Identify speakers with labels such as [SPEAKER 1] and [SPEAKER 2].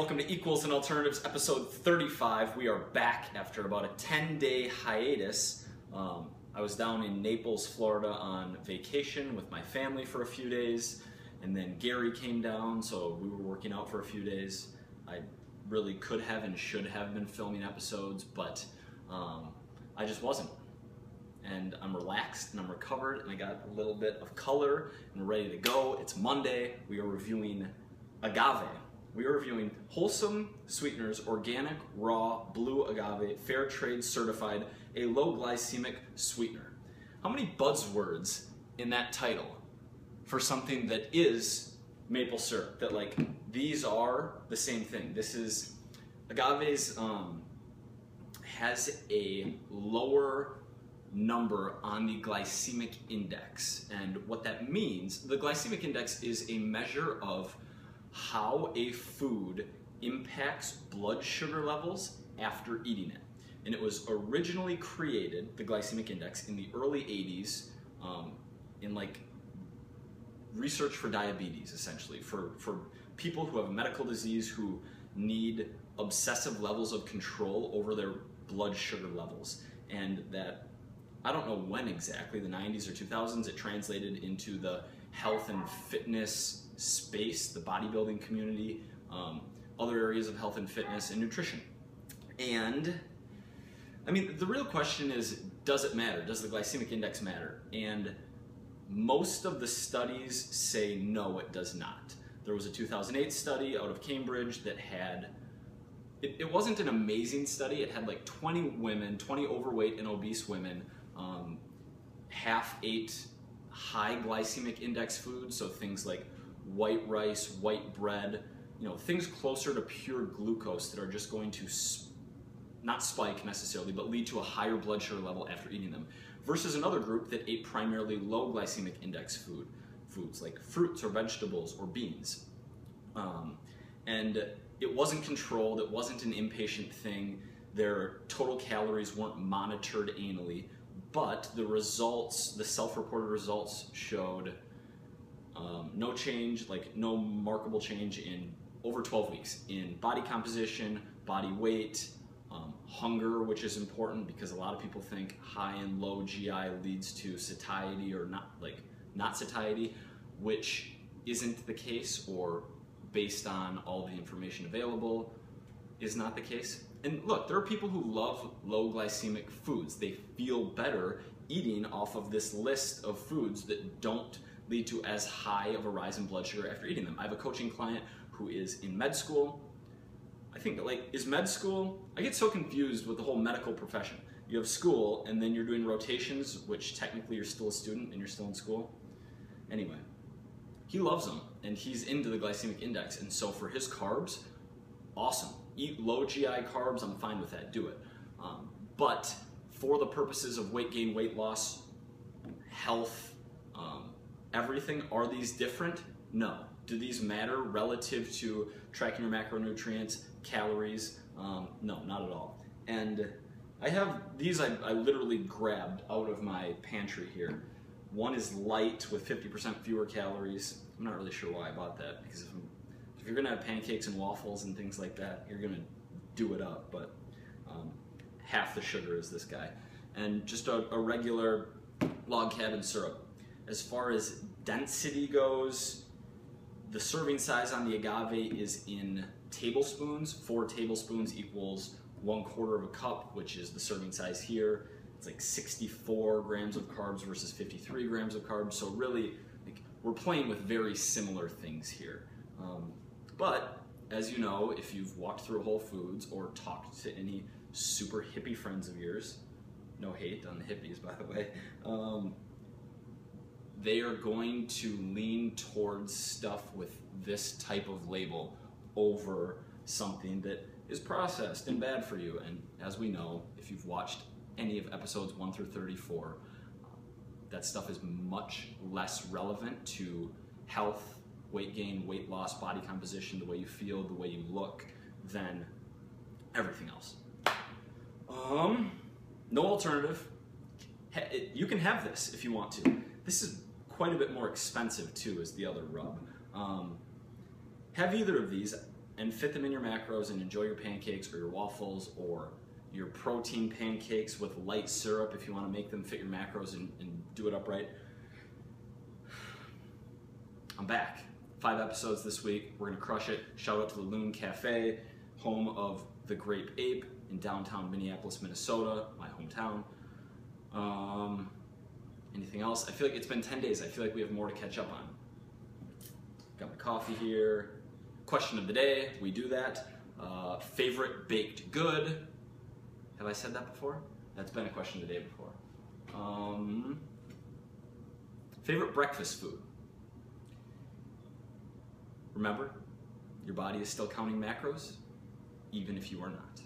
[SPEAKER 1] welcome to Equals and Alternatives, episode 35. We are back after about a 10-day hiatus. I was down in Naples, Florida on vacation with my family for a few days, and then Gary came down, so we were working out for a few days. I really could have and should have been filming episodes, but I just wasn't. And I'm relaxed and I'm recovered and I got a little bit of color and we're ready to go. It's Monday. We are reviewing Agave. We are reviewing wholesome sweeteners, organic, raw, blue agave, fair trade certified, a low glycemic sweetener. How many buzzwords in that title for something that is maple syrup? That like, these are the same thing. This is, agave's has a lower number on the glycemic index. And what that means, the glycemic index is a measure of how a food impacts blood sugar levels after eating it. And it was originally created, the glycemic index, in the early 80s in like research for diabetes, essentially, for people who have a medical disease who need obsessive levels of control over their blood sugar levels. And that, I don't know when exactly, the 90s or 2000s, it translated into the health and fitness space, the bodybuilding community, other areas of health and fitness and nutrition. And I mean, the real question is, does it matter? Does the glycemic index matter? And most of the studies say no, it does not. There was a 2008 study out of Cambridge that had, it wasn't an amazing study. It had like 20 women, 20 overweight and obese women, half ate high glycemic index foods, so things like white rice, white bread, you know, things closer to pure glucose that are just going to not spike necessarily, but lead to a higher blood sugar level after eating them, versus another group that ate primarily low glycemic index foods like fruits or vegetables or beans. And it wasn't controlled, it wasn't an inpatient thing, their total calories weren't monitored anally, but the results, the self-reported results showed no change, like no remarkable change in over 12 weeks in body composition, body weight, hunger, which is important because a lot of people think high and low GI leads to satiety or not satiety, which isn't the case, or based on all the information available is not the case. And look, there are people who love low glycemic foods. They feel better eating off of this list of foods that don't lead to as high of a rise in blood sugar after eating them. I have a coaching client who is in med school. I think, like, is med school, I get so confused with the whole medical profession. You have school and then you're doing rotations, which technically you're still a student and you're still in school. Anyway, he loves them and he's into the glycemic index. And so for his carbs, awesome. Eat low GI carbs, I'm fine with that, do it. But for the purposes of weight gain, weight loss, health, everything, are these different? No. Do these matter relative to tracking your macronutrients, calories? No, not at all. And I have these, I literally grabbed out of my pantry here. One is light with 50% fewer calories. I'm not really sure why I bought that, because if you're gonna have pancakes and waffles and things like that, you're gonna do it up, but half the sugar is this guy. And just a regular log cabin syrup. As far as density goes, the serving size on the agave is in tablespoons. 4 tablespoons equals 1/4 of a cup, which is the serving size here. It's like 64 grams of carbs versus 53 grams of carbs. So really, like, we're playing with very similar things here. But as you know, if you've walked through Whole Foods or talked to any super hippie friends of yours, no hate on the hippies, by the way, they are going to lean towards stuff with this type of label over something that is processed and bad for you. And as we know, if you've watched any of episodes 1 through 34, that stuff is much less relevant to health, weight gain, weight loss, body composition, the way you feel, the way you look, than everything else. No alternative. You can have this if you want to. This is quite a bit more expensive too, is the other rub. Have either of these. and fit them in your macros and enjoy your pancakes or your waffles or your protein pancakes with light syrup if you want to make them fit your macros and do it upright. I'm back. 5 episodes this week. We're going to crush it. Shout out to the Loon Cafe, home of the Grape Ape in downtown Minneapolis, Minnesota, my hometown. Anything else? I feel like it's been 10 days. I feel like we have more to catch up on. Got my coffee here. Question of the day. We do that. Favorite baked good. Have I said that before? That's been a question of the day before. Favorite breakfast food. Remember, your body is still counting macros, even if you are not.